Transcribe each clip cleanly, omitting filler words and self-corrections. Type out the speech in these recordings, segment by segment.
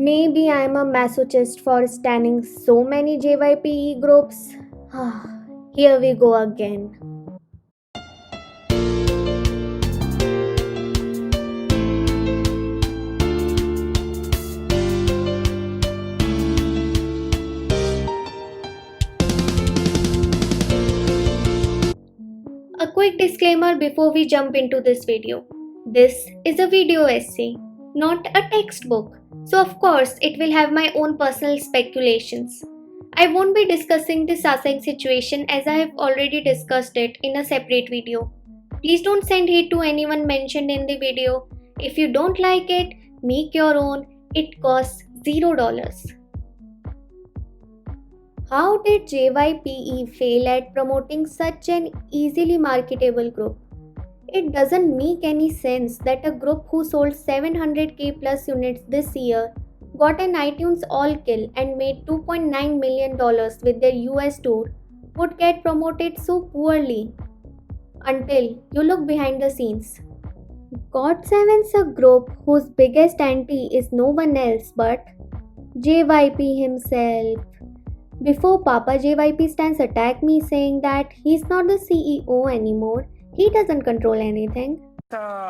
Maybe I'm a masochist for standing so many JYPE groups. Here we go again. A quick disclaimer before we jump into this video. This is a video essay, not a textbook, so of course it will have my own personal speculations. I won't be discussing the Sasang situation as I have already discussed it in a separate video. Please don't send hate to anyone mentioned in the video. If you don't like it, make your own. It costs $0. How did JYPE fail at promoting such an easily marketable group? It doesn't make any sense that a group who sold 700k plus units this year got an iTunes All Kill and made $2.9 million with their US tour would get promoted so poorly until you look behind the scenes. GOT7's a group whose biggest anti is no one else but JYP himself. Before Papa JYP stands attack me saying that he's not the CEO anymore, he doesn't control anything.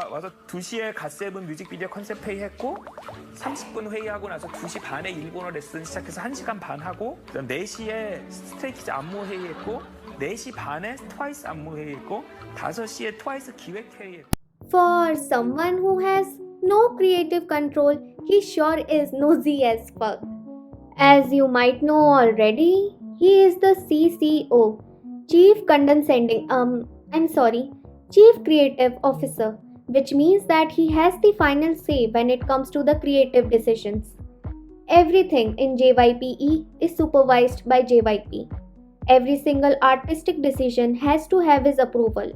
와서 2시에 갓세븐 뮤직비디오 컨셉 회의했고 30분 회의하고 나서 2시 반에 일본어 레슨 시작해서 1시간 반 하고 그다음 4시에 스트레이키즈 안무 회의했고 4시 반에 트와이스 안무 회의했고 5시에 트와이스 기획 회의했고 For someone who has no creative control, he sure is nosy as fuck. As you might know already, he is the CCO, Chief Chief Creative Officer, which means that he has the final say when it comes to the creative decisions. Everything in JYPE is supervised by JYP. Every single artistic decision has to have his approval.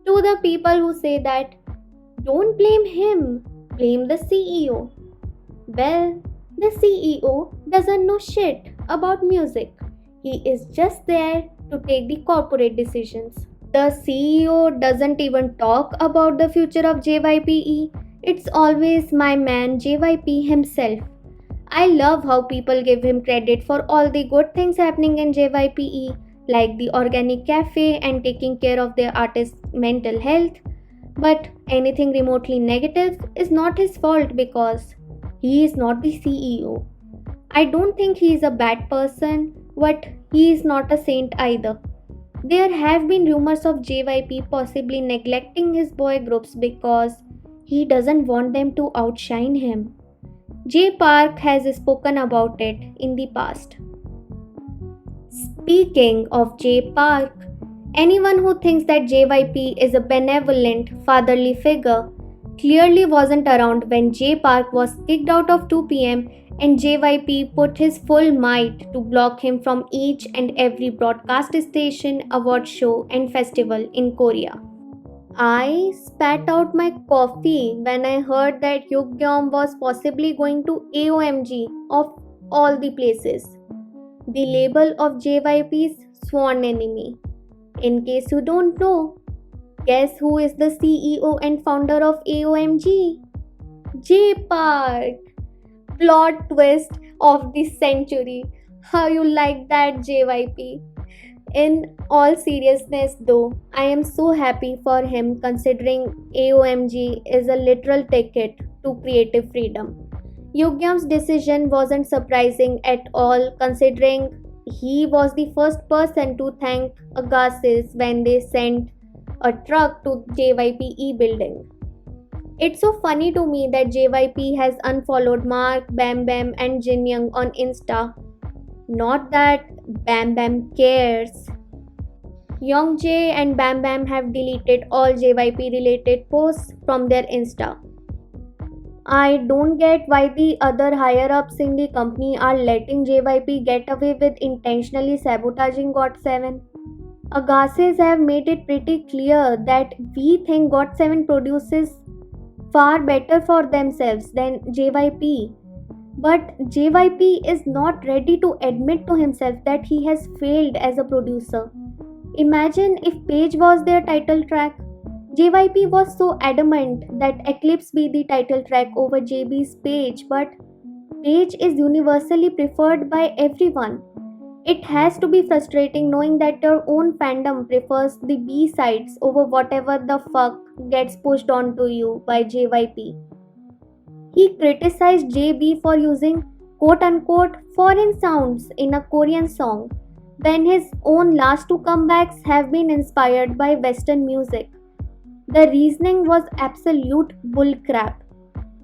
To the people who say that, don't blame him, blame the CEO. Well, the CEO doesn't know shit about music. He is just there to take the corporate decisions. The CEO doesn't even talk about the future of JYPE. It's always my man JYP himself. I love how people give him credit for all the good things happening in JYPE, like the organic cafe and taking care of their artists' mental health. But anything remotely negative is not his fault because he is not the CEO. I don't think he is a bad person, but he is not a saint either. There have been rumors of JYP possibly neglecting his boy groups because he doesn't want them to outshine him. J Park has spoken about it in the past. Speaking of J Park, anyone who thinks that JYP is a benevolent, fatherly figure clearly wasn't around when J Park was kicked out of 2PM and JYP put his full might to block him from each and every broadcast station, award show, and festival in Korea. I spat out my coffee when I heard that Yugyeom was possibly going to AOMG of all the places, the label of JYP's sworn enemy. In case you don't know, guess who is the CEO and founder of AOMG? J Park. Plot twist of the century. How you like that, JYP? In all seriousness though, I am so happy for him considering AOMG is a literal ticket to creative freedom. Yugyeom's decision wasn't surprising at all considering he was the first person to thank Agassiz when they sent a truck to JYPE building. It's so funny to me that JYP has unfollowed Mark, Bam Bam and Jin Young on Insta. Not that Bam Bam cares. Young Jae and Bam Bam have deleted all JYP related posts from their Insta. I don't get why the other higher ups in the company are letting JYP get away with intentionally sabotaging GOT7. Agassiz have made it pretty clear that we think GOT7 produces far better for themselves than JYP. But JYP is not ready to admit to himself that he has failed as a producer. Imagine if Page was their title track. JYP was so adamant that Eclipse be the title track over JB's Page, but page is universally preferred by everyone. It has to be frustrating knowing that your own fandom prefers the B sides over whatever the fuck gets pushed onto you by JYP. He criticized JB for using quote unquote foreign sounds in a Korean song when his own last two comebacks have been inspired by Western music. The reasoning was absolute bullcrap.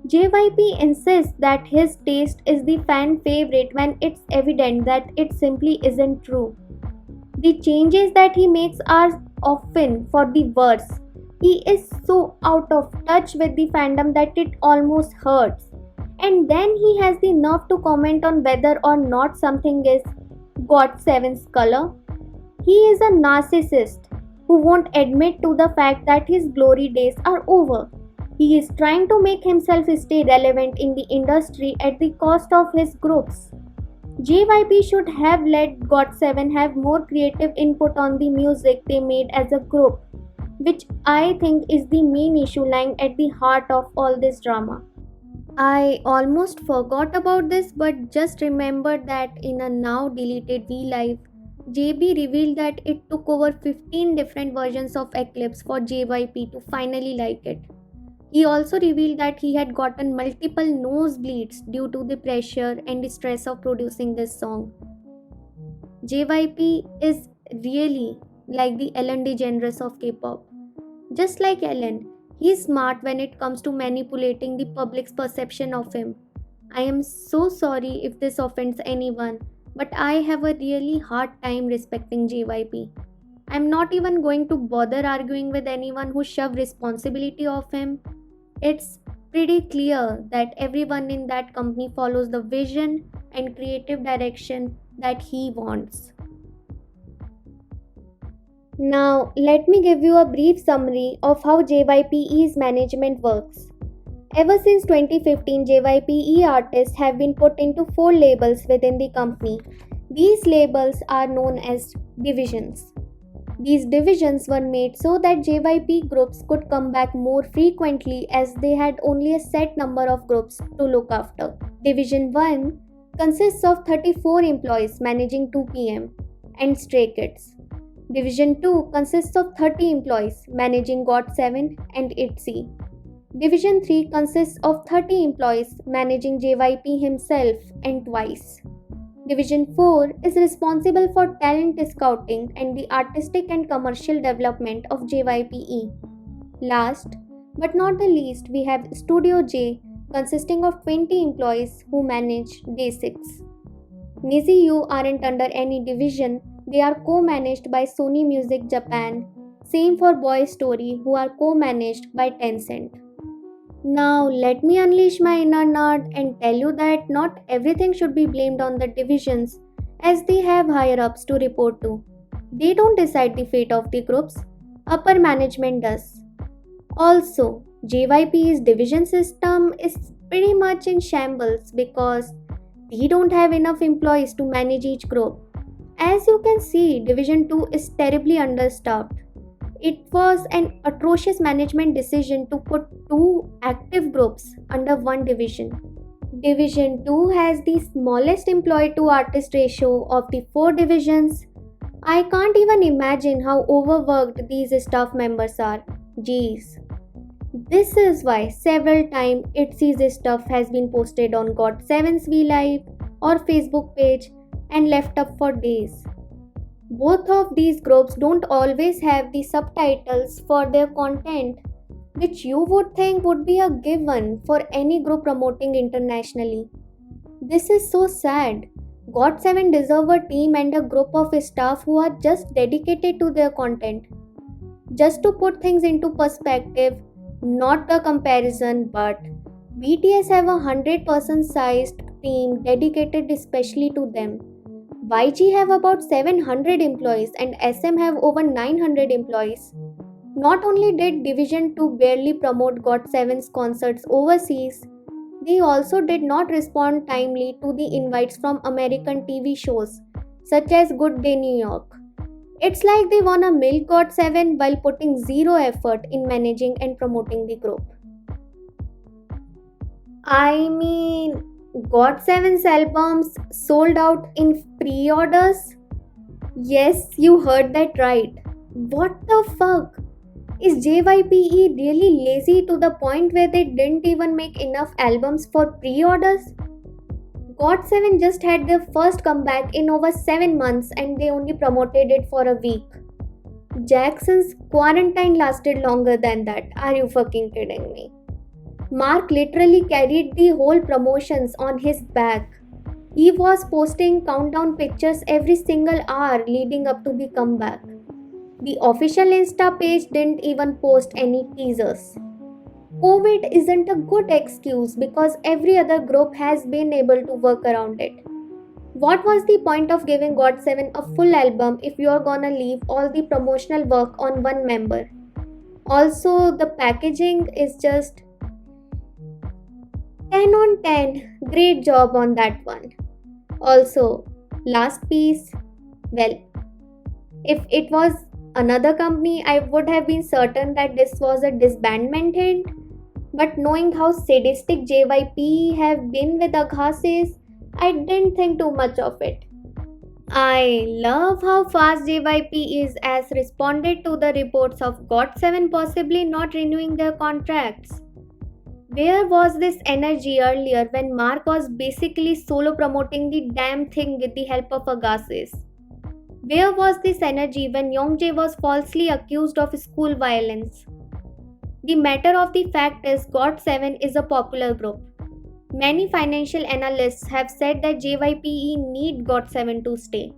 JYP insists that his taste is the fan favorite when it's evident that it simply isn't true. The changes that he makes are often for the worse. He is so out of touch with the fandom that it almost hurts. And then he has the nerve to comment on whether or not something is GOT7's color. He is a narcissist who won't admit to the fact that his glory days are over. He is trying to make himself stay relevant in the industry at the cost of his groups. JYP should have let GOT7 have more creative input on the music they made as a group, which I think is the main issue lying at the heart of all this drama. I almost forgot about this but just remembered that in a now deleted V Live, JB revealed that it took over 15 different versions of Eclipse for JYP to finally like it. He also revealed that he had gotten multiple nosebleeds due to the pressure and stress of producing this song. JYP is really like the Ellen DeGeneres of K-pop. Just like Ellen, he is smart when it comes to manipulating the public's perception of him. I am so sorry if this offends anyone, but I have a really hard time respecting JYP. I'm not even going to bother arguing with anyone who shoved responsibility off him. It's pretty clear that everyone in that company follows the vision and creative direction that he wants. Now, let me give you a brief summary of how JYPE's management works. Ever since 2015, JYPE artists have been put into 4 labels within the company. These labels are known as divisions. These divisions were made so that JYP groups could come back more frequently as they had only a set number of groups to look after. Division 1 consists of 34 employees managing 2PM and Stray Kids. Division 2 consists of 30 employees managing GOT7 and ITZY. Division 3 consists of 30 employees managing JYP himself and TWICE. Division 4 is responsible for talent scouting and the artistic and commercial development of JYPE. Last but not the least, we have Studio J consisting of 20 employees who manage Day 6. NiziU aren't under any division, they are co-managed by Sony Music Japan. Same for Boy Story who are co-managed by Tencent. Now, let me unleash my inner nerd and tell you that not everything should be blamed on the divisions as they have higher ups to report to. They don't decide the fate of the groups, upper management does. Also, JYP's division system is pretty much in shambles because we don't have enough employees to manage each group. As you can see, Division 2 is terribly understaffed. It was an atrocious management decision to put 2 active groups under one division. Division 2 has the smallest employee to artist ratio of the 4 divisions. I can't even imagine how overworked these staff members are. Jeez. This is why several times ITZY's stuff has been posted on GOT7's V Live or Facebook page and left up for days. Both of these groups don't always have the subtitles for their content, which you would think would be a given for any group promoting internationally. This is so sad. GOT7 deserve a team and a group of staff who are just dedicated to their content. Just to put things into perspective, not a comparison, but BTS have a 100% sized team dedicated especially to them. YG have about 700 employees and SM have over 900 employees. Not only did Division 2 barely promote GOT7's concerts overseas, they also did not respond timely to the invites from American TV shows such as Good Day New York. It's like they wanna milk GOT7 while putting zero effort in managing and promoting the group. I mean, GOT7's albums sold out in pre orders? Yes, you heard that right. What the fuck? Is JYPE really lazy to the point where they didn't even make enough albums for pre orders? GOT7 just had their first comeback in over 7 months and they only promoted it for a week. Jackson's quarantine lasted longer than that. Are you fucking kidding me? Mark literally carried the whole promotions on his back. He was posting countdown pictures every single hour leading up to the comeback. The official Insta page didn't even post any teasers. COVID isn't a good excuse because every other group has been able to work around it. What was the point of giving GOT7 a full album if you're gonna leave all the promotional work on one member? Also, the packaging is just 10 on 10. Great job on that one. Also, last piece, well, if it was another company, I would have been certain that this was a disbandment hint. But knowing how sadistic JYP have been with Aghasis, I didn't think too much of it. I love how fast JYP is as responded to the reports of GOT7 possibly not renewing their contracts. Where was this energy earlier when Mark was basically solo promoting the damn thing with the help of Agassiz? Where was this energy when Youngjae was falsely accused of school violence? The matter of the fact is GOT7 is a popular group. Many financial analysts have said that JYPE need GOT7 to stay.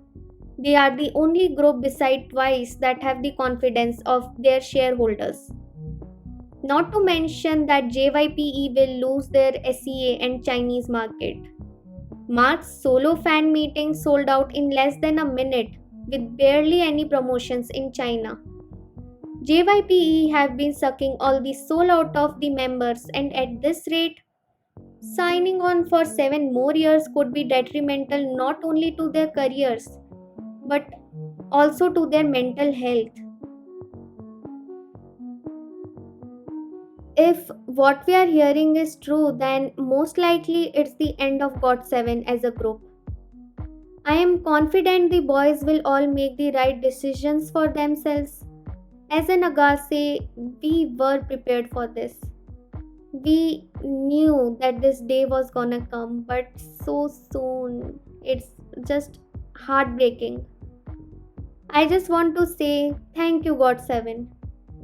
They are the only group beside Twice that have the confidence of their shareholders. Not to mention that JYPE will lose their SEA and Chinese market. Mark's solo fan meeting sold out in less than a minute with barely any promotions in China. JYPE have been sucking all the soul out of the members, and at this rate, signing on for 7 more years could be detrimental not only to their careers but also to their mental health. If what we are hearing is true, then most likely it's the end of GOT7 as a group. I am confident the boys will all make the right decisions for themselves. As an Agassi, we were prepared for this. We knew that this day was gonna come, but so soon. It's just heartbreaking. I just want to say thank you, GOT7.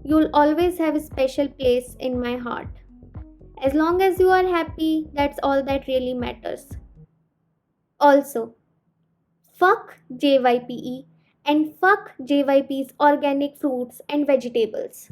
You'll always have a special place in my heart. As long as you are happy, that's all that really matters. Also, fuck JYPE and fuck JYP's organic fruits and vegetables.